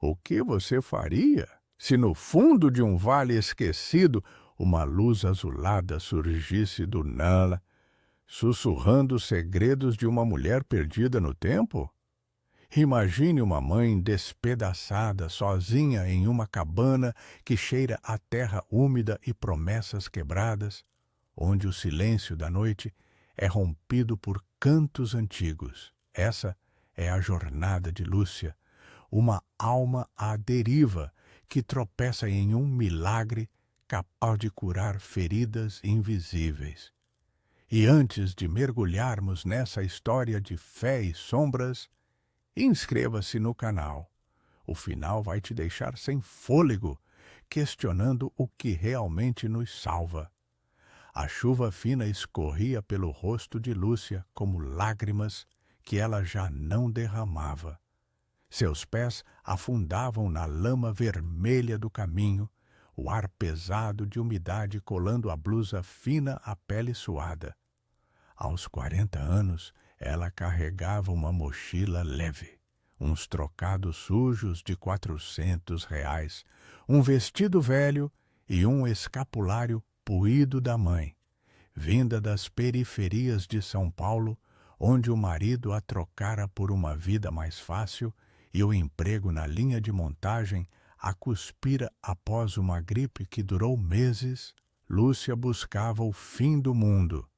O que você faria se no fundo de um vale esquecido uma luz azulada surgisse do nada, sussurrando os segredos de uma mulher perdida no tempo? Imagine uma mãe despedaçada, sozinha em uma cabana que cheira a terra úmida e promessas quebradas, onde o silêncio da noite é rompido por cantos antigos. Essa é a jornada de Lúcia, uma alma à deriva que tropeça em um milagre capaz de curar feridas invisíveis. E antes de mergulharmos nessa história de fé e sombras, inscreva-se no canal. O final vai te deixar sem fôlego, questionando o que realmente nos salva. A chuva fina escorria pelo rosto de Lúcia como lágrimas que ela já não derramava. Seus pés afundavam na lama vermelha do caminho, o ar pesado de umidade colando a blusa fina à pele suada. Aos 40 anos, ela carregava uma mochila leve, uns trocados sujos de R$ 400, um vestido velho e um escapulário puído da mãe, vinda das periferias de São Paulo, onde o marido a trocara por uma vida mais fácil e o emprego na linha de montagem a cuspira após uma gripe que durou meses. Lúcia buscava o fim do mundo.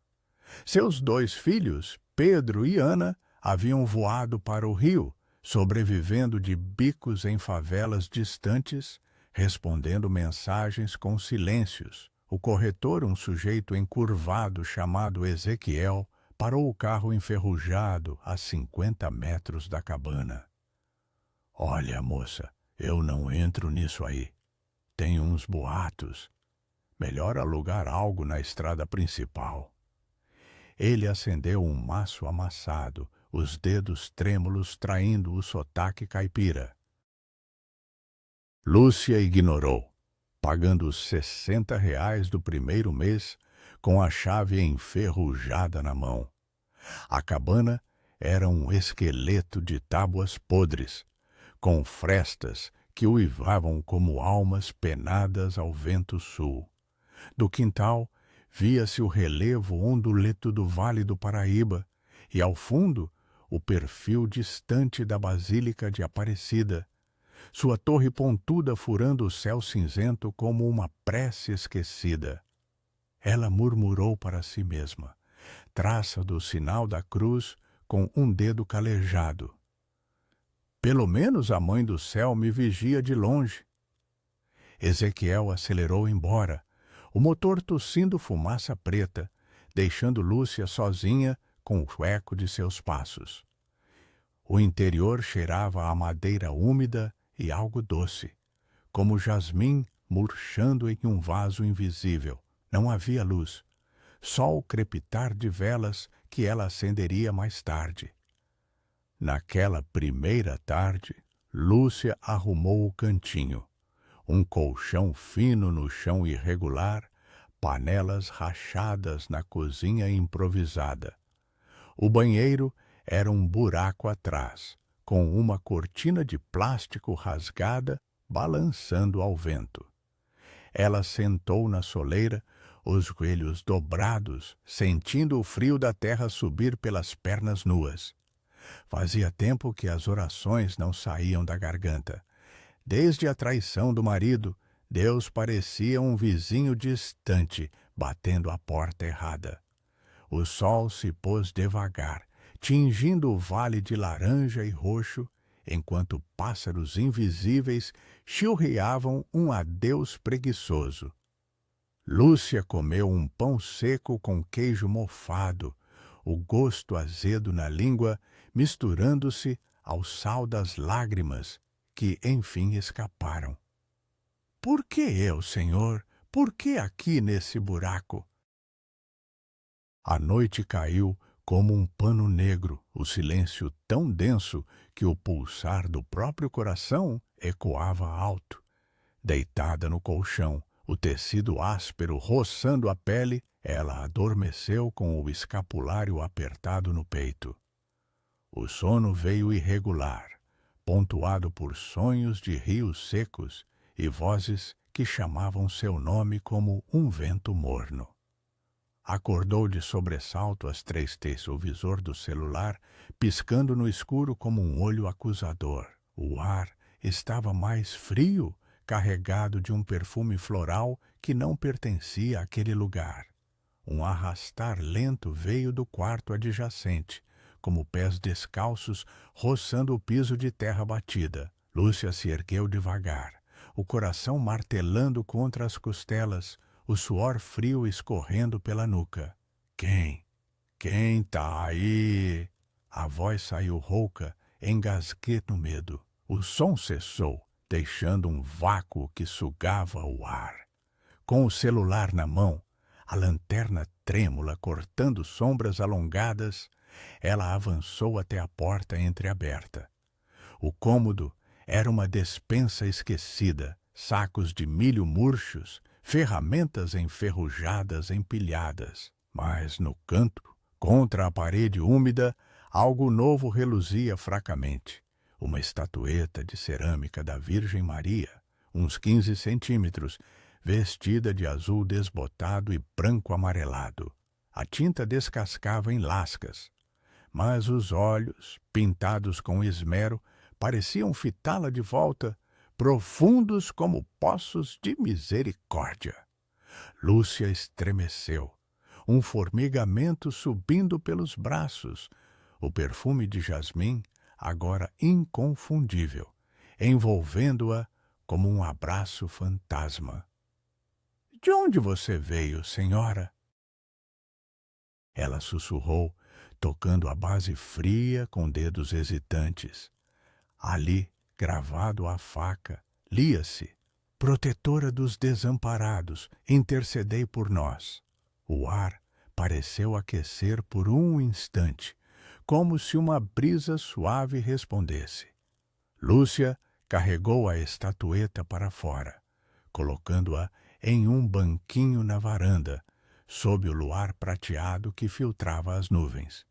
Seus 2 filhos, Pedro e Ana, haviam voado para o Rio, sobrevivendo de bicos em favelas distantes, respondendo mensagens com silêncios. O corretor, um sujeito encurvado chamado Ezequiel, parou o carro enferrujado a 50 metros da cabana. "Olha, moça, eu não entro nisso aí. Tem uns boatos. Melhor alugar algo na estrada principal." Ele acendeu um maço amassado, os dedos trêmulos traindo o sotaque caipira. Lúcia ignorou, pagando os R$ 60 do primeiro mês com a chave enferrujada na mão. A cabana era um esqueleto de tábuas podres, com frestas que uivavam como almas penadas ao vento sul. Do quintal, via-se o relevo onduleto do Vale do Paraíba e, ao fundo, o perfil distante da Basílica de Aparecida, sua torre pontuda furando o céu cinzento como uma prece esquecida. Ela murmurou para si mesma, traça do sinal da cruz com um dedo calejado. "Pelo menos a Mãe do Céu me vigia de longe." Ezequiel acelerou embora, o motor tossindo fumaça preta, deixando Lúcia sozinha com o eco de seus passos. O interior cheirava a madeira úmida e algo doce, como jasmim murchando em um vaso invisível. Não havia luz, só o crepitar de velas que ela acenderia mais tarde. Naquela primeira tarde, Lúcia arrumou o cantinho. Um colchão fino no chão irregular, panelas rachadas na cozinha improvisada. O banheiro era um buraco atrás, com uma cortina de plástico rasgada balançando ao vento. Ela sentou na soleira, os joelhos dobrados, sentindo o frio da terra subir pelas pernas nuas. Fazia tempo que as orações não saíam da garganta. Desde a traição do marido, Deus parecia um vizinho distante, batendo a porta errada. O sol se pôs devagar, tingindo o vale de laranja e roxo, enquanto pássaros invisíveis chilreavam um adeus preguiçoso. Lúcia comeu um pão seco com queijo mofado, o gosto azedo na língua misturando-se ao sal das lágrimas que enfim escaparam. "Por que eu, Senhor? Por que aqui nesse buraco?" A noite caiu como um pano negro, o silêncio tão denso que o pulsar do próprio coração ecoava alto. Deitada no colchão, o tecido áspero roçando a pele, ela adormeceu com o escapulário apertado no peito. O sono veio irregular, pontuado por sonhos de rios secos e vozes que chamavam seu nome como um vento morno. Acordou de sobressalto às 3 o visor do celular, piscando no escuro como um olho acusador. O ar estava mais frio, carregado de um perfume floral que não pertencia àquele lugar. Um arrastar lento veio do quarto adjacente, como pés descalços roçando o piso de terra batida. Lúcia se ergueu devagar, o coração martelando contra as costelas, o suor frio escorrendo pela nuca. Quem? Quem tá aí? A voz saiu rouca, engasguei no medo. O som cessou, deixando um vácuo que sugava o ar. Com o celular na mão, a lanterna trêmula cortando sombras alongadas, ela avançou até a porta entreaberta. O cômodo era uma despensa esquecida, sacos de milho murchos, ferramentas enferrujadas empilhadas. Mas no canto, contra a parede úmida, algo novo reluzia fracamente. Uma estatueta de cerâmica da Virgem Maria, uns 15 centímetros, vestida de azul desbotado e branco amarelado. A tinta descascava em lascas, mas os olhos, pintados com esmero, pareciam fitá-la de volta, profundos como poços de misericórdia. Lúcia estremeceu, um formigamento subindo pelos braços, o perfume de jasmim, agora inconfundível, envolvendo-a como um abraço fantasma. "De onde você veio, senhora?" Ela sussurrou, tocando a base fria com dedos hesitantes. Ali, gravado à faca, lia-se: "Protetora dos desamparados, intercedei por nós." O ar pareceu aquecer por um instante, como se uma brisa suave respondesse. Lúcia carregou a estatueta para fora, colocando-a em um banquinho na varanda, sob o luar prateado que filtrava as nuvens.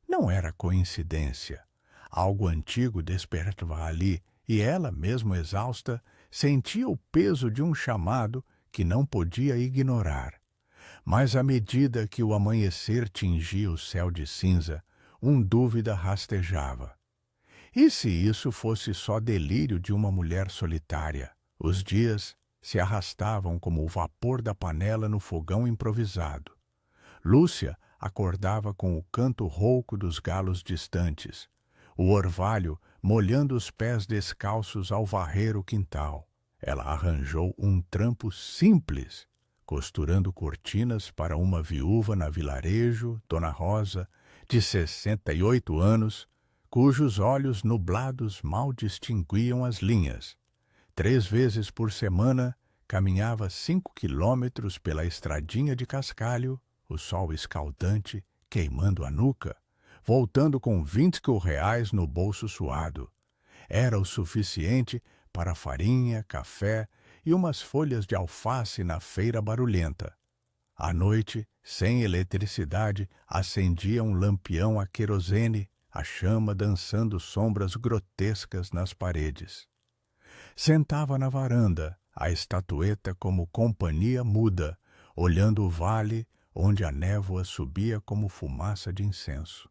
Não era coincidência. Algo antigo despertava ali, e ela, mesmo exausta, sentia o peso de um chamado que não podia ignorar. Mas à medida que o amanhecer tingia o céu de cinza, dúvida rastejava. E se isso fosse só delírio de uma mulher solitária? Os dias se arrastavam como o vapor da panela no fogão improvisado. Lúcia acordava com o canto rouco dos galos distantes, o orvalho molhando os pés descalços ao varrer o quintal. Ela arranjou um trampo simples, costurando cortinas para uma viúva na Vilarejo, Dona Rosa, de 68 anos, cujos olhos nublados mal distinguiam as linhas. 3 vezes por semana, caminhava 5 quilômetros pela estradinha de cascalho, o sol escaldante queimando a nuca, voltando com R$ 20 no bolso suado. Era o suficiente para farinha, café e umas folhas de alface na feira barulhenta. À noite, sem eletricidade, acendia um lampião a querosene, a chama dançando sombras grotescas nas paredes. Sentava na varanda, a estatueta como companhia muda, olhando o vale onde a névoa subia como fumaça de incenso.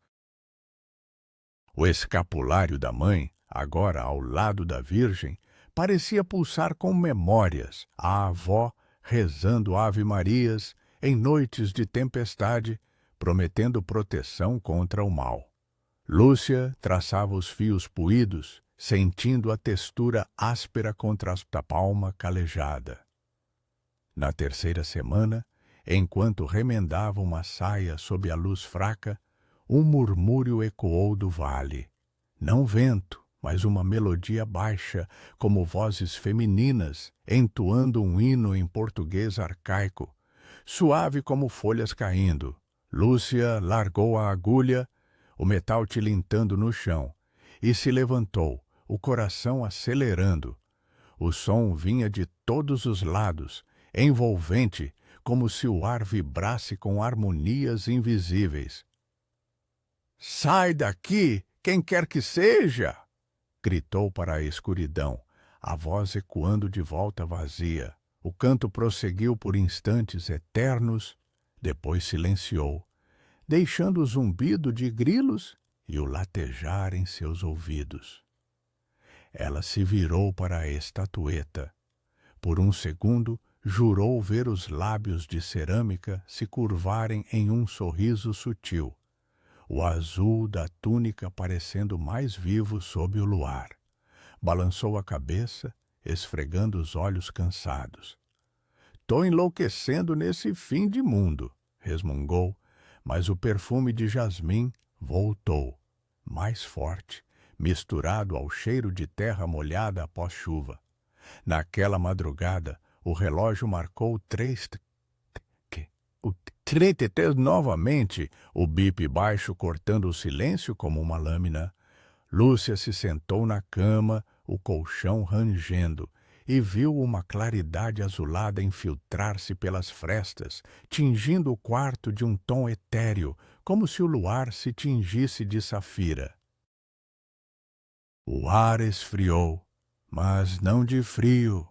O escapulário da mãe, agora ao lado da Virgem, parecia pulsar com memórias, a avó rezando ave-marias em noites de tempestade, prometendo proteção contra o mal. Lúcia traçava os fios puídos, sentindo a textura áspera contra a palma calejada. Na 3ª semana, enquanto remendava uma saia sob a luz fraca, um murmúrio ecoou do vale. Não vento, mas uma melodia baixa, como vozes femininas, entoando um hino em português arcaico, suave como folhas caindo. Lúcia largou a agulha, o metal tilintando no chão, e se levantou, o coração acelerando. O som vinha de todos os lados, envolvente, como se o ar vibrasse com harmonias invisíveis. "Sai daqui, quem quer que seja!" gritou para a escuridão, a voz ecoando de volta vazia. O canto prosseguiu por instantes eternos, depois silenciou, deixando o zumbido de grilos e o latejar em seus ouvidos. Ela se virou para a estatueta. Por um segundo, jurou ver os lábios de cerâmica se curvarem em um sorriso sutil, o azul da túnica parecendo mais vivo sob o luar. Balançou a cabeça, esfregando os olhos cansados. "Tô enlouquecendo nesse fim de mundo", resmungou, mas o perfume de jasmim voltou, mais forte, misturado ao cheiro de terra molhada após chuva. Naquela madrugada, o relógio marcou 33 novamente, o bip baixo cortando o silêncio como uma lâmina. Lúcia se sentou na cama, o colchão rangendo, e viu uma claridade azulada infiltrar-se pelas frestas, tingindo o quarto de um tom etéreo, como se o luar se tingisse de safira. O ar esfriou, mas não de frio.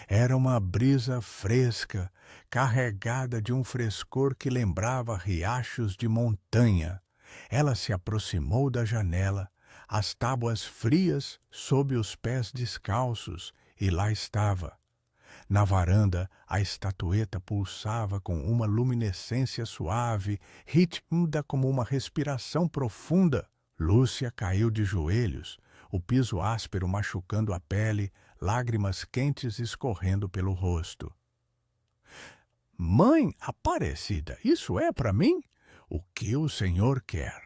Era uma brisa fresca, carregada de um frescor que lembrava riachos de montanha. Ela se aproximou da janela, as tábuas frias sob os pés descalços, e lá estava. Na varanda, a estatueta pulsava com uma luminescência suave, ritmada como uma respiração profunda. Lúcia caiu de joelhos, o piso áspero machucando a pele, lágrimas quentes escorrendo pelo rosto. "Mãe Aparecida, isso é para mim? O que o senhor quer?"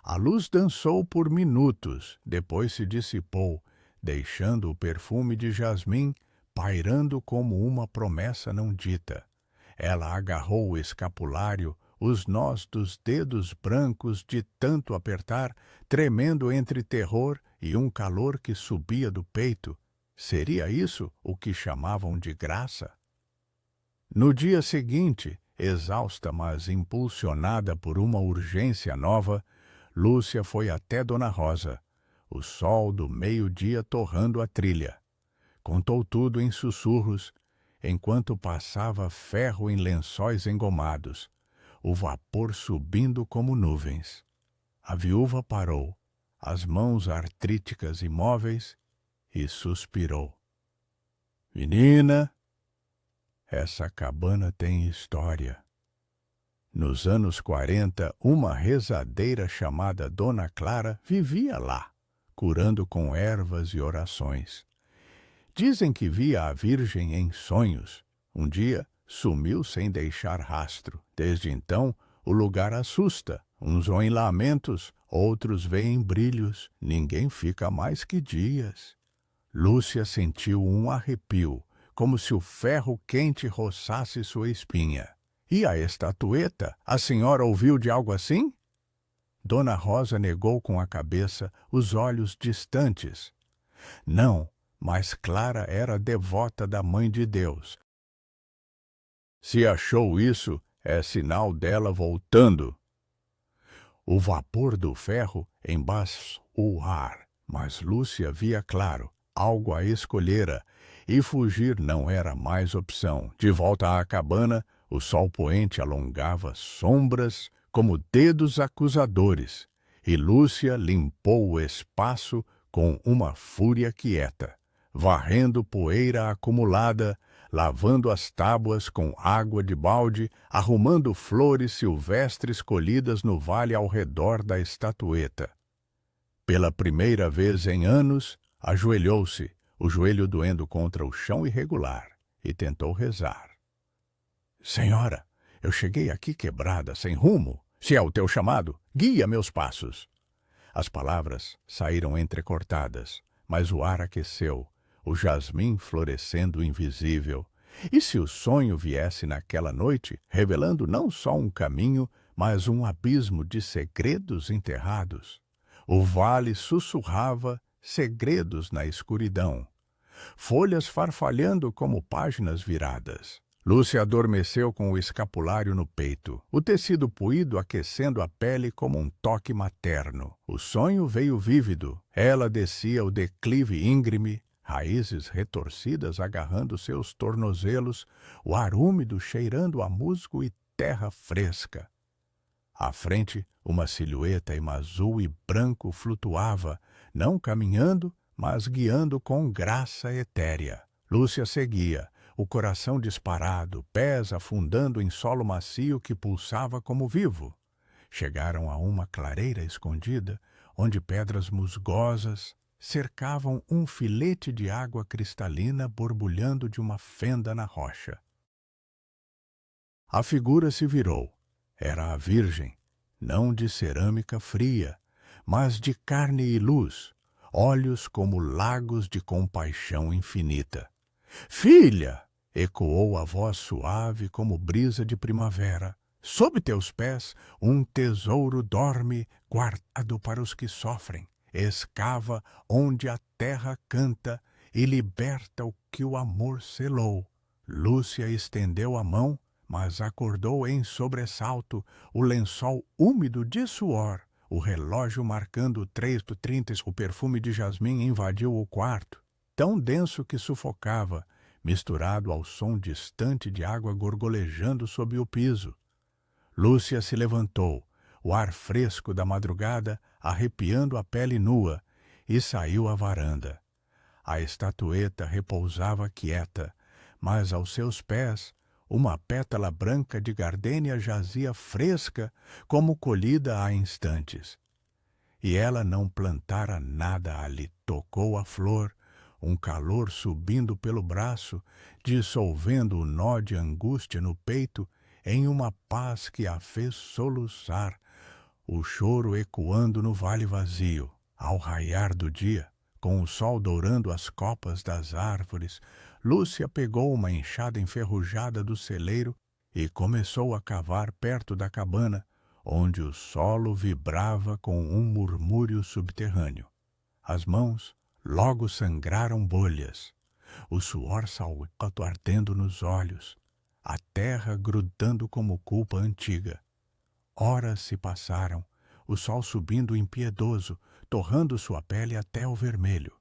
A luz dançou por minutos, depois se dissipou, deixando o perfume de jasmim pairando como uma promessa não dita. Ela agarrou o escapulário, os nós dos dedos brancos de tanto apertar, tremendo entre terror e um calor que subia do peito. Seria isso o que chamavam de graça? No dia seguinte, exausta mas impulsionada por uma urgência nova, Lúcia foi até Dona Rosa, o sol do meio-dia torrando a trilha. Contou tudo em sussurros, enquanto passava ferro em lençóis engomados, o vapor subindo como nuvens. A viúva parou, as mãos artríticas imóveis, e suspirou. "Menina, essa cabana tem história. Nos anos 40, uma rezadeira chamada Dona Clara vivia lá, curando com ervas e orações. Dizem que via a Virgem em sonhos. Um dia, sumiu sem deixar rastro. Desde então, o lugar assusta. Uns oem lamentos, outros veem brilhos. Ninguém fica mais que dias." Lúcia sentiu um arrepio, como se o ferro quente roçasse sua espinha. "E a estatueta? A senhora ouviu de algo assim?" Dona Rosa negou com a cabeça, os olhos distantes. "Não, mas Clara era devota da Mãe de Deus. Se achou isso, é sinal dela voltando." O vapor do ferro embaçou o ar, mas Lúcia via claro, algo a escolhera, e fugir não era mais opção. De volta à cabana, o sol poente alongava sombras como dedos acusadores, e Lúcia limpou o espaço com uma fúria quieta, varrendo poeira acumulada, lavando as tábuas com água de balde, arrumando flores silvestres colhidas no vale ao redor da estatueta. Pela primeira vez em anos, ajoelhou-se, o joelho doendo contra o chão irregular, e tentou rezar. "Senhora, eu cheguei aqui quebrada, sem rumo. Se é o teu chamado, guia meus passos." As palavras saíram entrecortadas, mas o ar aqueceu, o jasmim florescendo invisível. E se o sonho viesse naquela noite, revelando não só um caminho, mas um abismo de segredos enterrados? O vale sussurrava segredos na escuridão, folhas farfalhando como páginas viradas. Lúcia adormeceu com o escapulário no peito, o tecido puído aquecendo a pele como um toque materno. O sonho veio vívido. Ela descia o declive íngreme, raízes retorcidas agarrando seus tornozelos, o ar úmido cheirando a musgo e terra fresca. À frente, uma silhueta em azul e branco flutuava, não caminhando, mas guiando com graça etérea. Lúcia seguia, o coração disparado, pés afundando em solo macio que pulsava como vivo. Chegaram a uma clareira escondida, onde pedras musgosas cercavam um filete de água cristalina borbulhando de uma fenda na rocha. A figura se virou. Era a Virgem, não de cerâmica fria, mas de carne e luz, olhos como lagos de compaixão infinita. Filha! Ecoou a voz suave como brisa de primavera. Sob teus pés um tesouro dorme, guardado para os que sofrem. Escava onde a terra canta e liberta o que o amor selou. Lúcia estendeu a mão, mas acordou em sobressalto, o lençol úmido de suor, o relógio marcando 3:30. O perfume de jasmim invadiu o quarto, tão denso que sufocava, misturado ao som distante de água gorgolejando sob o piso. Lúcia se levantou, o ar fresco da madrugada arrepiando a pele nua, e saiu à varanda. A estatueta repousava quieta, mas aos seus pés uma pétala branca de gardênia jazia fresca, como colhida há instantes. E ela não plantara nada ali. Tocou a flor, um calor subindo pelo braço, dissolvendo o nó de angústia no peito em uma paz que a fez soluçar, o choro ecoando no vale vazio. Ao raiar do dia, com o sol dourando as copas das árvores, Lúcia pegou uma enxada enferrujada do celeiro e começou a cavar perto da cabana, onde o solo vibrava com um murmúrio subterrâneo. As mãos logo sangraram bolhas, o suor salgado ardendo nos olhos, a terra grudando como culpa antiga. Horas se passaram, o sol subindo impiedoso, torrando sua pele até o vermelho.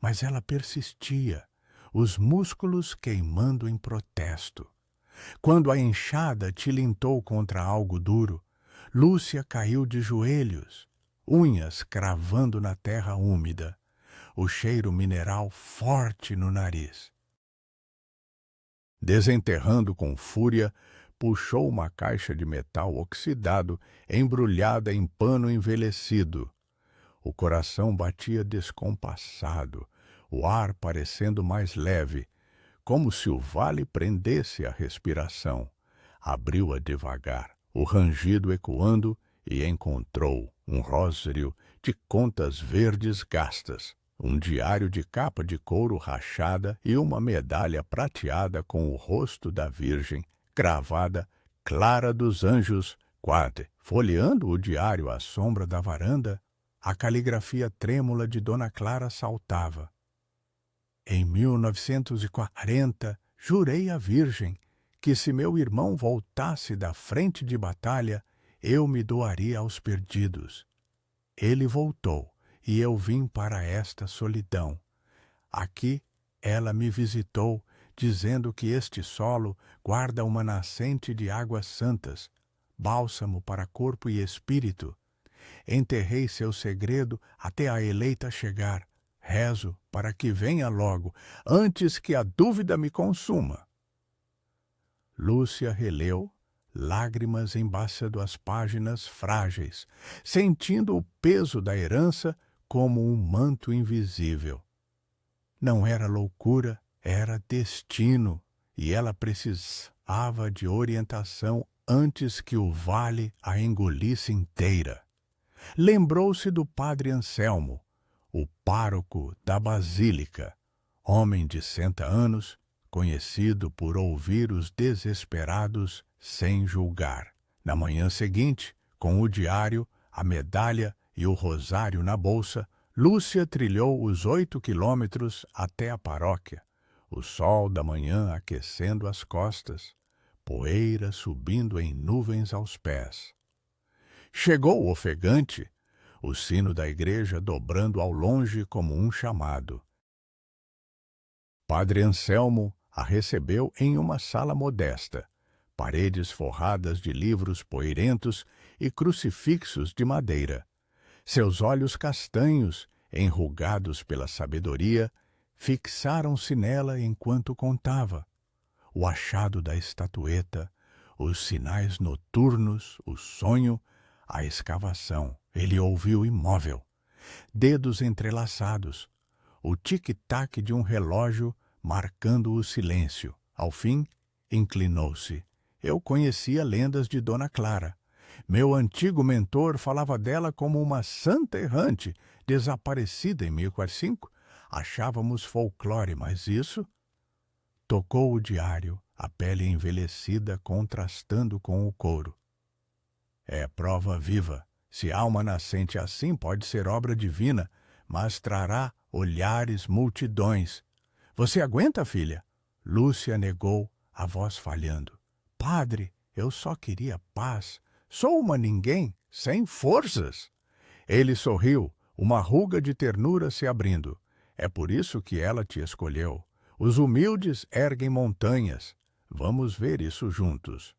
Mas ela persistia, os músculos queimando em protesto. Quando a enxada tilintou contra algo duro, Lúcia caiu de joelhos, unhas cravando na terra úmida, o cheiro mineral forte no nariz. Desenterrando com fúria, puxou uma caixa de metal oxidado embrulhada em pano envelhecido. O coração batia descompassado, o ar parecendo mais leve, como se o vale prendesse a respiração. Abriu-a devagar, o rangido ecoando, e encontrou um rosário de contas verdes gastas, um diário de capa de couro rachada e uma medalha prateada com o rosto da Virgem, gravada Clara dos Anjos Quade. Folheando o diário à sombra da varanda, a caligrafia trêmula de Dona Clara saltava. Em 1940, jurei à Virgem que se meu irmão voltasse da frente de batalha, eu me doaria aos perdidos. Ele voltou, e eu vim para esta solidão. Aqui ela me visitou, dizendo que este solo guarda uma nascente de águas santas, bálsamo para corpo e espírito. Enterrei seu segredo até a eleita chegar. Rezo para que venha logo, antes que a dúvida me consuma. Lúcia releu, lágrimas embaçando as páginas frágeis, sentindo o peso da herança como um manto invisível. Não era loucura, era destino, e ela precisava de orientação antes que o vale a engolisse inteira. Lembrou-se do padre Anselmo, o pároco da Basílica, homem de 60 anos, conhecido por ouvir os desesperados sem julgar. Na manhã seguinte, com o diário, a medalha e o rosário na bolsa, Lúcia trilhou os 8 quilômetros até a paróquia, o sol da manhã aquecendo as costas, poeira subindo em nuvens aos pés. Chegou ofegante, o sino da igreja dobrando ao longe como um chamado. Padre Anselmo a recebeu em uma sala modesta, paredes forradas de livros poeirentos e crucifixos de madeira. Seus olhos castanhos, enrugados pela sabedoria, fixaram-se nela enquanto contava. O achado da estatueta, os sinais noturnos, o sonho, a escavação. Ele ouviu imóvel, dedos entrelaçados, o tic-tac de um relógio marcando o silêncio. Ao fim, inclinou-se. Eu conhecia lendas de Dona Clara. Meu antigo mentor falava dela como uma santa errante, desaparecida em 1045. Achávamos folclore, mas isso... Tocou o diário, a pele envelhecida contrastando com o couro. É prova viva. Se alma nascente assim pode ser obra divina, mas trará olhares multidões. Você aguenta, filha? Lúcia negou, a voz falhando. Padre, eu só queria paz. Sou uma ninguém, sem forças. Ele sorriu, uma ruga de ternura se abrindo. É por isso que ela te escolheu. Os humildes erguem montanhas. Vamos ver isso juntos.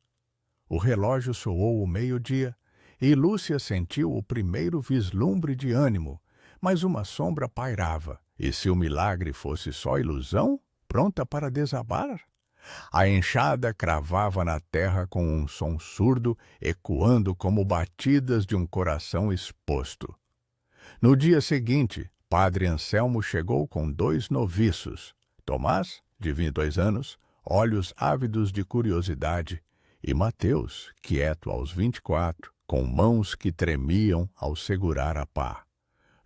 O relógio soou o meio-dia e Lúcia sentiu o primeiro vislumbre de ânimo, mas uma sombra pairava. E se o milagre fosse só ilusão, pronta para desabar? A enxada cravava na terra com um som surdo, ecoando como batidas de um coração exposto. No dia seguinte, Padre Anselmo chegou com 2 noviços. Tomás, de 22 anos, olhos ávidos de curiosidade, e Mateus, quieto aos 24, com mãos que tremiam ao segurar a pá.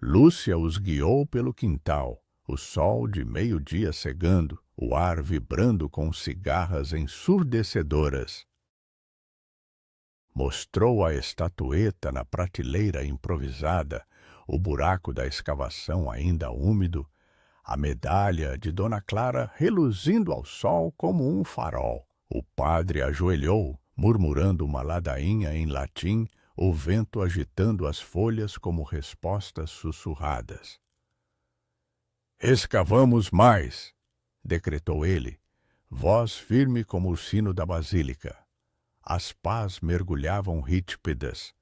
Lúcia os guiou pelo quintal, o sol de meio-dia cegando, o ar vibrando com cigarras ensurdecedoras. Mostrou a estatueta na prateleira improvisada, o buraco da escavação ainda úmido, a medalha de Dona Clara reluzindo ao sol como um farol. O padre ajoelhou, murmurando uma ladainha em latim, o vento agitando as folhas como respostas sussurradas. Escavamos mais, decretou ele, voz firme como o sino da basílica. As pás mergulhavam ríspidas,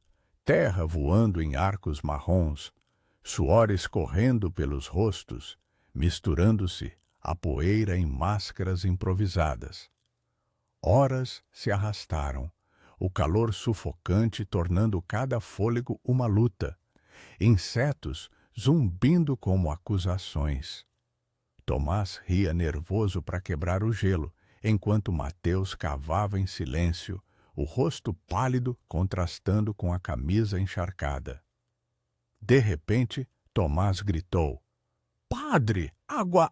terra voando em arcos marrons, suor escorrendo pelos rostos, misturando-se a poeira em máscaras improvisadas. Horas se arrastaram, o calor sufocante tornando cada fôlego uma luta, insetos zumbindo como acusações. Tomás ria nervoso para quebrar o gelo, enquanto Mateus cavava em silêncio, o rosto pálido contrastando com a camisa encharcada. De repente, Tomás gritou, Padre, água!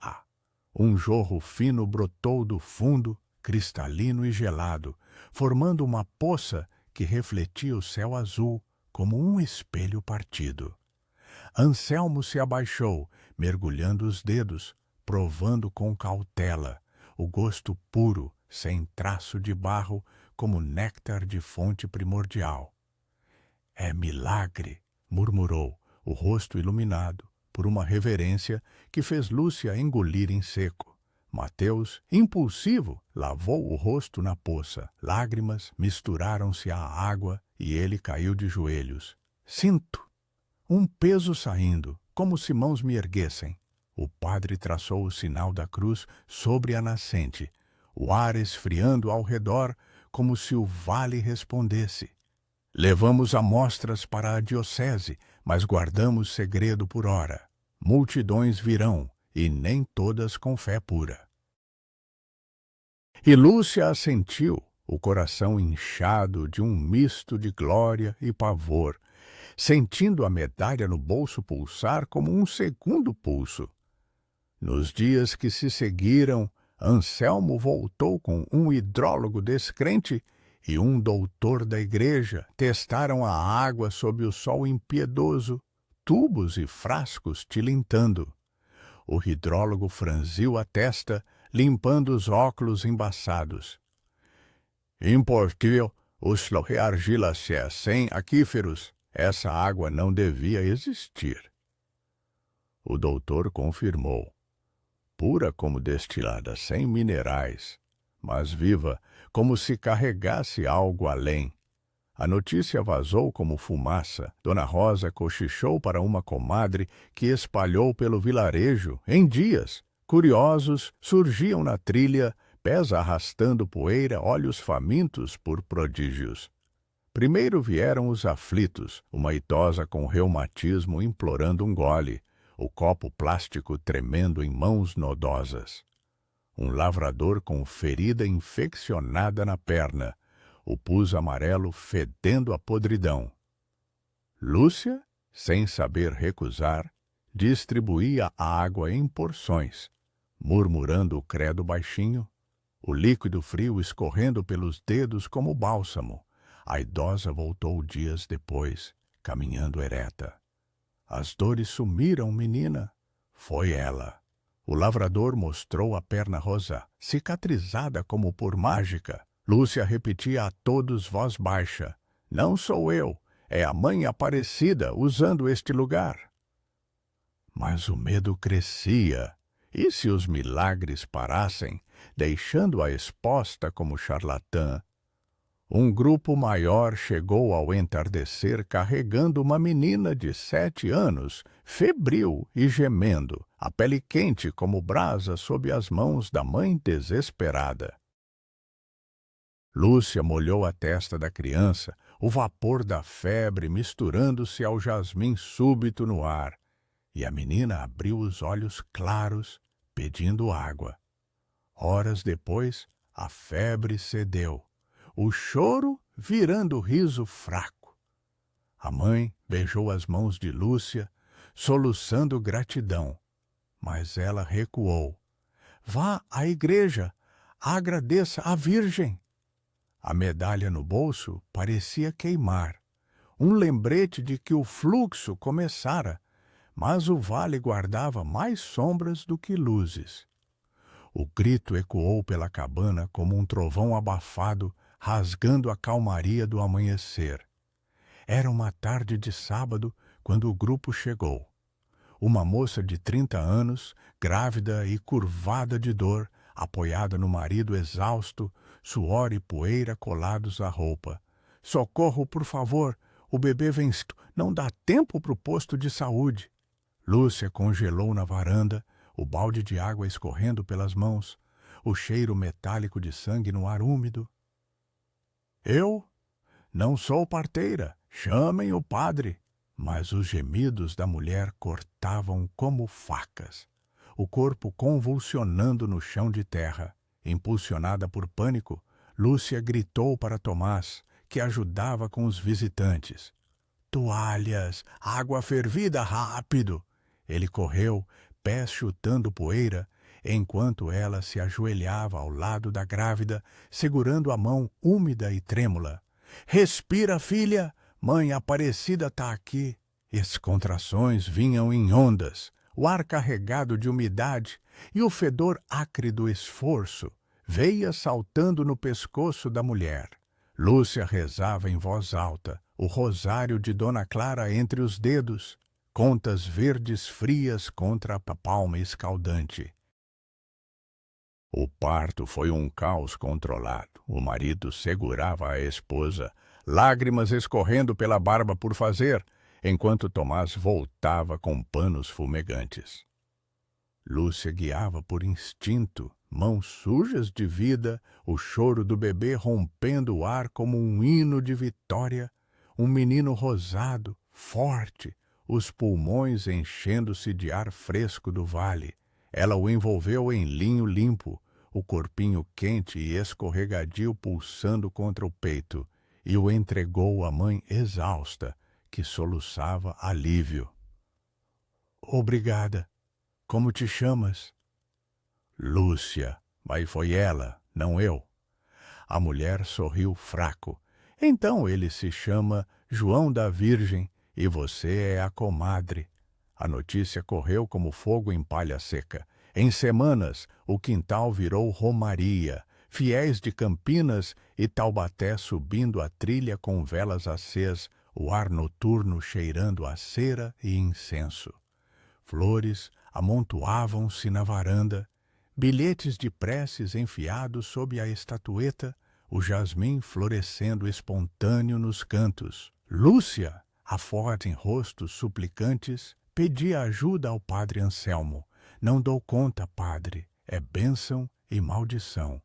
Um jorro fino brotou do fundo, cristalino e gelado, formando uma poça que refletia o céu azul como um espelho partido. Anselmo se abaixou, mergulhando os dedos, provando com cautela, o gosto puro, sem traço de barro, como néctar de fonte primordial. É milagre, murmurou, o rosto iluminado, por uma reverência que fez Lúcia engolir em seco. Mateus, impulsivo, lavou o rosto na poça. Lágrimas misturaram-se à água e ele caiu de joelhos. Sinto um peso saindo, como se mãos me erguessem. O padre traçou o sinal da cruz sobre a nascente, o ar esfriando ao redor, como se o vale respondesse. Levamos amostras para a diocese, mas guardamos segredo por hora. Multidões virão, e nem todas com fé pura. E Lúcia assentiu, o coração inchado de um misto de glória e pavor, sentindo a medalha no bolso pulsar como um segundo pulso. Nos dias que se seguiram, Anselmo voltou com um hidrólogo descrente e um doutor da igreja. Testaram a água sob o sol impiedoso, tubos e frascos tilintando. O hidrólogo franziu a testa, limpando os óculos embaçados. Impossível, os argilas sem aquíferos. Essa água não devia existir. O doutor confirmou. Pura como destilada, sem minerais, mas viva, como se carregasse algo além. A notícia vazou como fumaça. Dona Rosa cochichou para uma comadre que espalhou pelo vilarejo em dias. Curiosos surgiam na trilha, pés arrastando poeira, olhos famintos por prodígios. Primeiro vieram os aflitos, uma idosa com reumatismo implorando um gole, o copo plástico tremendo em mãos nodosas. Um lavrador com ferida infeccionada na perna, o pus amarelo fedendo a podridão. Lúcia, sem saber recusar, distribuía a água em porções, murmurando o credo baixinho, o líquido frio escorrendo pelos dedos como bálsamo. A idosa voltou dias depois, caminhando ereta. As dores sumiram, menina. Foi ela. O lavrador mostrou a perna rosa, cicatrizada como por mágica. Lúcia repetia a todos voz baixa. Não sou eu, é a mãe Aparecida usando este lugar. Mas o medo crescia. E se os milagres parassem, deixando-a exposta como charlatã? Um grupo maior chegou ao entardecer carregando uma menina de 7 anos, febril e gemendo, a pele quente como brasa sob as mãos da mãe desesperada. Lúcia molhou a testa da criança, o vapor da febre misturando-se ao jasmim súbito no ar, e a menina abriu os olhos claros, pedindo água. Horas depois, a febre cedeu, o choro virando riso fraco. A mãe beijou as mãos de Lúcia, soluçando gratidão, mas ela recuou. Vá à igreja, agradeça à Virgem. A medalha no bolso parecia queimar, um lembrete de que o fluxo começara, mas o vale guardava mais sombras do que luzes. O grito ecoou pela cabana como um trovão abafado, rasgando a calmaria do amanhecer. Era uma tarde de sábado quando o grupo chegou. Uma moça de 30 anos, grávida e curvada de dor, apoiada no marido exausto, suor e poeira colados à roupa. Socorro, por favor, o bebê vem. Não dá tempo para o posto de saúde. Lúcia congelou na varanda, o balde de água escorrendo pelas mãos, o cheiro metálico de sangue no ar úmido. Eu não sou parteira, chamem o padre. Mas os gemidos da mulher cortavam como facas, o corpo convulsionando no chão de terra. Impulsionada por pânico, Lúcia gritou para Tomás, que ajudava com os visitantes. Toalhas, água fervida, rápido! Ele correu, pés chutando poeira, enquanto ela se ajoelhava ao lado da grávida, segurando a mão úmida e trêmula. Respira, filha! Mãe Aparecida tá aqui. As contrações vinham em ondas, o ar carregado de umidade e o fedor acre do esforço, veia saltando no pescoço da mulher. Lúcia rezava em voz alta, o rosário de Dona Clara entre os dedos, contas verdes frias contra a palma escaldante. O parto foi um caos controlado. O marido segurava a esposa, lágrimas escorrendo pela barba por fazer, enquanto Tomás voltava com panos fumegantes. Lúcia guiava por instinto, mãos sujas de vida, o choro do bebê rompendo o ar como um hino de vitória, um menino rosado, forte, os pulmões enchendo-se de ar fresco do vale. Ela o envolveu em linho limpo, o corpinho quente e escorregadio pulsando contra o peito, e o entregou à mãe exausta, que soluçava alívio. Obrigada. Como te chamas? Lúcia, mas foi ela, não eu. A mulher sorriu fraco. Então ele se chama João da Virgem e você é a comadre. A notícia correu como fogo em palha seca. Em semanas, o quintal virou romaria, fiéis de Campinas e Taubaté subindo a trilha com velas acesas, o ar noturno cheirando a cera e incenso. Flores amontoavam-se na varanda, bilhetes de preces enfiados sob a estatueta, o jasmim florescendo espontâneo nos cantos. Lúcia, afora em rostos suplicantes, pedia ajuda ao padre Anselmo. Não dou conta, padre, é bênção e maldição.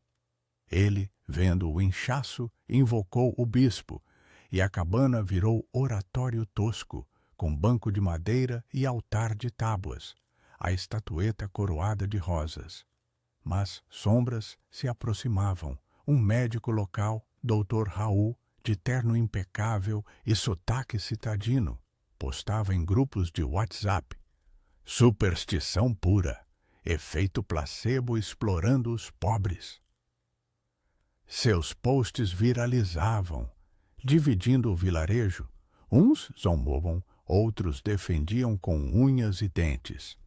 Ele, vendo o inchaço, invocou o bispo, e a cabana virou oratório tosco, com banco de madeira e altar de tábuas, a estatueta coroada de rosas. Mas sombras se aproximavam. Um médico local, Dr. Raul, de terno impecável e sotaque citadino, postava em grupos de WhatsApp. Superstição pura, efeito placebo explorando os pobres. Seus posts viralizavam, dividindo o vilarejo. Uns zombavam, outros defendiam com unhas e dentes.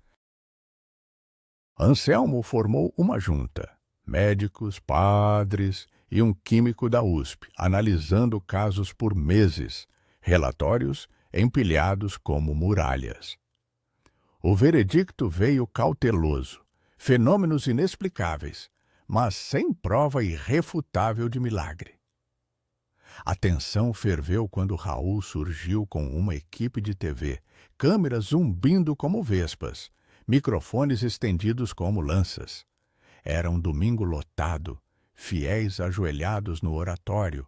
Anselmo formou uma junta, médicos, padres e um químico da USP, analisando casos por meses, relatórios empilhados como muralhas. O veredicto veio cauteloso, fenômenos inexplicáveis, mas sem prova irrefutável de milagre. A tensão ferveu quando Raul surgiu com uma equipe de TV, câmeras zumbindo como vespas, microfones estendidos como lanças. Era um domingo lotado, fiéis ajoelhados no oratório,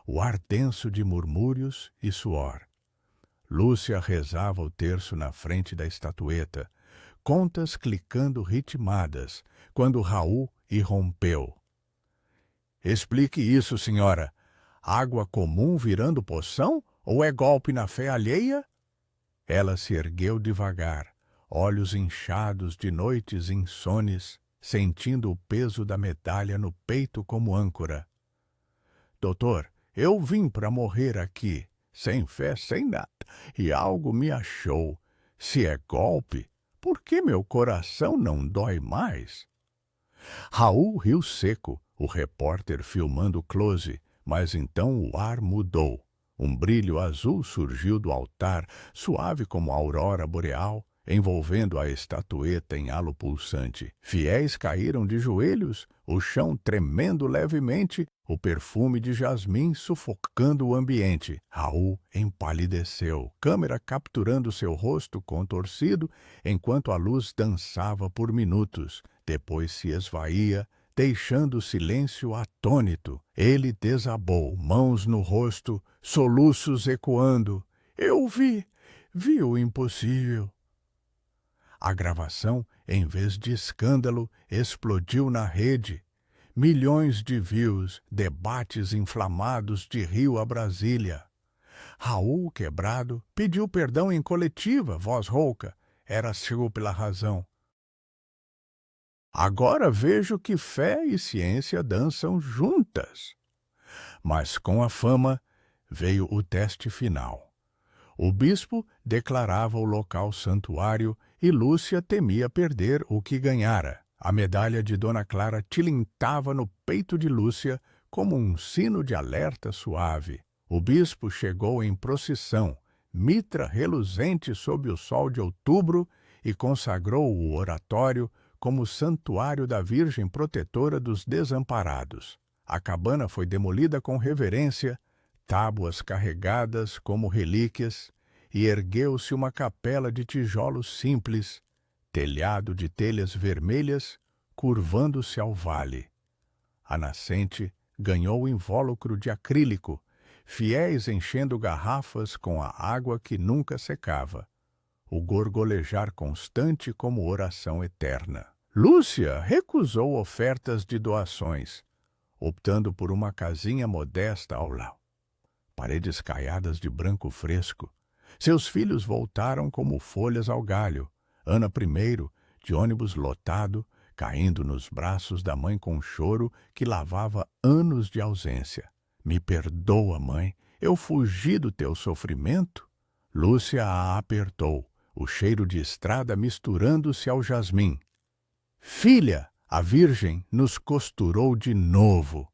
o ar denso de murmúrios e suor. Lúcia rezava o terço na frente da estatueta, contas clicando ritmadas, quando Raul irrompeu. Explique isso, senhora. Água comum virando poção ou é golpe na fé alheia? Ela se ergueu devagar, olhos inchados de noites insones, sentindo o peso da medalha no peito como âncora. Doutor, eu vim para morrer aqui, sem fé, sem nada, e algo me achou. Se é golpe, por que meu coração não dói mais? Raul riu seco, o repórter filmando close, mas então o ar mudou. Um brilho azul surgiu do altar, suave como a aurora boreal, envolvendo a estatueta em halo pulsante. Fiéis caíram de joelhos, o chão tremendo levemente, o perfume de jasmim sufocando o ambiente. Raul empalideceu, câmera capturando seu rosto contorcido, enquanto a luz dançava por minutos. Depois se esvaía, deixando o silêncio atônito. Ele desabou, mãos no rosto, soluços ecoando. Eu vi o impossível. A gravação, em vez de escândalo, explodiu na rede. Milhões de views, debates inflamados de Rio a Brasília. Raul, quebrado, pediu perdão em coletiva, voz rouca. Era cego pela razão. Agora vejo que fé e ciência dançam juntas. Mas com a fama veio o teste final. O bispo declarava o local santuário e Lúcia temia perder o que ganhara. A medalha de Dona Clara tilintava no peito de Lúcia como um sino de alerta suave. O bispo chegou em procissão, mitra reluzente sob o sol de outubro, e consagrou o oratório como santuário da Virgem protetora dos desamparados. A cabana foi demolida com reverência, tábuas carregadas como relíquias, e ergueu-se uma capela de tijolos simples, telhado de telhas vermelhas, curvando-se ao vale. A nascente ganhou o invólucro de acrílico, fiéis enchendo garrafas com a água que nunca secava, o gorgolejar constante como oração eterna. Lúcia recusou ofertas de doações, optando por uma casinha modesta ao lado. Paredes caiadas de branco fresco. Seus filhos voltaram como folhas ao galho. Ana primeiro, de ônibus lotado, caindo nos braços da mãe com choro que lavava anos de ausência. Me perdoa, mãe, eu fugi do teu sofrimento? Lúcia a apertou, o cheiro de estrada misturando-se ao jasmim. Filha, a Virgem nos costurou de novo.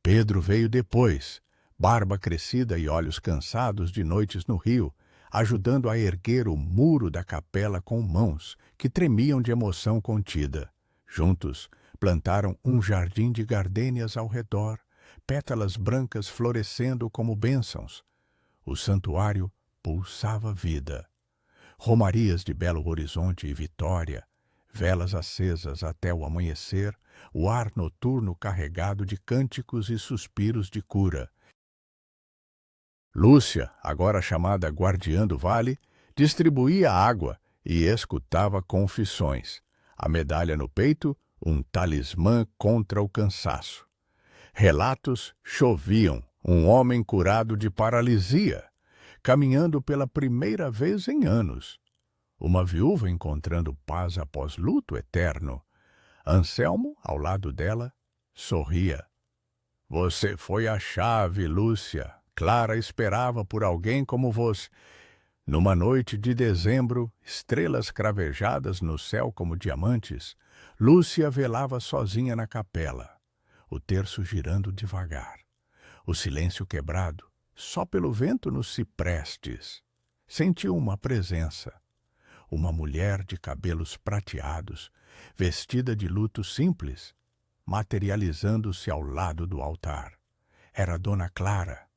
Pedro veio depois, barba crescida e olhos cansados de noites no rio, ajudando a erguer o muro da capela com mãos que tremiam de emoção contida. Juntos, plantaram um jardim de gardênias ao redor, pétalas brancas florescendo como bênçãos. O santuário pulsava vida. Romarias de Belo Horizonte e Vitória, velas acesas até o amanhecer, o ar noturno carregado de cânticos e suspiros de cura. Lúcia, agora chamada Guardiã do Vale, distribuía água e escutava confissões. A medalha no peito, um talismã contra o cansaço. Relatos choviam, um homem curado de paralisia, caminhando pela primeira vez em anos. Uma viúva encontrando paz após luto eterno. Anselmo, ao lado dela, sorria. Você foi a chave, Lúcia. Clara esperava por alguém como você. Numa noite de dezembro, estrelas cravejadas no céu como diamantes, Lúcia velava sozinha na capela, o terço girando devagar, o silêncio quebrado só pelo vento nos ciprestes. Sentiu uma presença. Uma mulher de cabelos prateados, vestida de luto simples, materializando-se ao lado do altar. Era Dona Clara,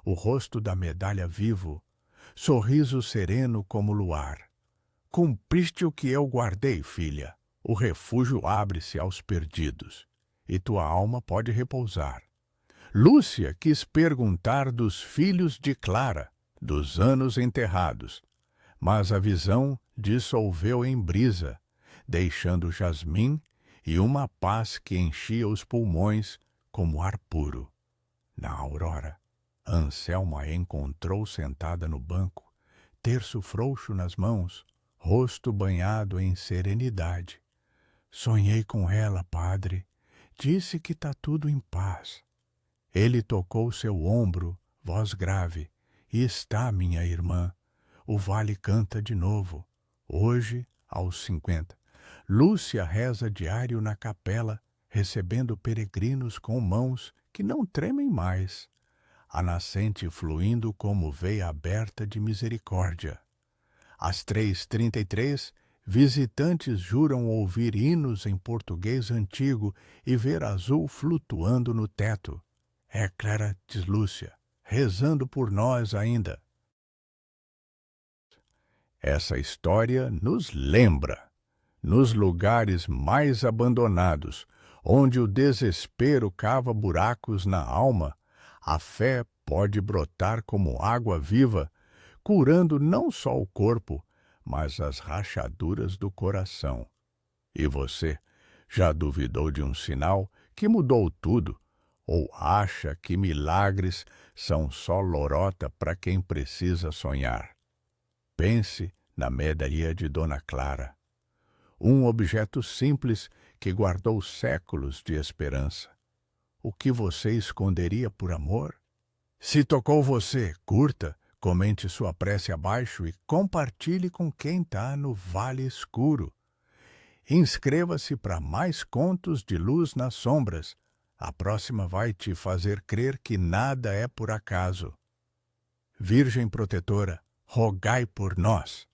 o rosto da medalha vivo, sorriso sereno como luar. Cumpriste o que eu guardei, filha. O refúgio abre-se aos perdidos, e tua alma pode repousar. Lúcia quis perguntar dos filhos de Clara, dos anos enterrados, mas a visão dissolveu em brisa, deixando jasmim e uma paz que enchia os pulmões como ar puro. Na aurora, Anselma a encontrou sentada no banco, terço frouxo nas mãos, rosto banhado em serenidade. Sonhei com ela, padre. Disse que tá tudo em paz. Ele tocou seu ombro, voz grave. E está, minha irmã. O vale canta de novo. Hoje, aos 50. Lúcia reza diário na capela, recebendo peregrinos com mãos que não tremem mais. A nascente fluindo como veia aberta de misericórdia. Às 3h33, visitantes juram ouvir hinos em português antigo e ver azul flutuando no teto. É Clara, diz Lúcia, rezando por nós ainda. Essa história nos lembra, nos lugares mais abandonados, onde o desespero cava buracos na alma, a fé pode brotar como água viva, curando não só o corpo, mas as rachaduras do coração. E você, já duvidou de um sinal que mudou tudo? Ou acha que milagres são só lorota para quem precisa sonhar? Pense na medalha de Dona Clara. Um objeto simples que guardou séculos de esperança. O que você esconderia por amor? Se tocou você, curta, comente sua prece abaixo e compartilhe com quem está no vale escuro. Inscreva-se para mais contos de luz nas sombras. A próxima vai te fazer crer que nada é por acaso. Virgem protetora, rogai por nós.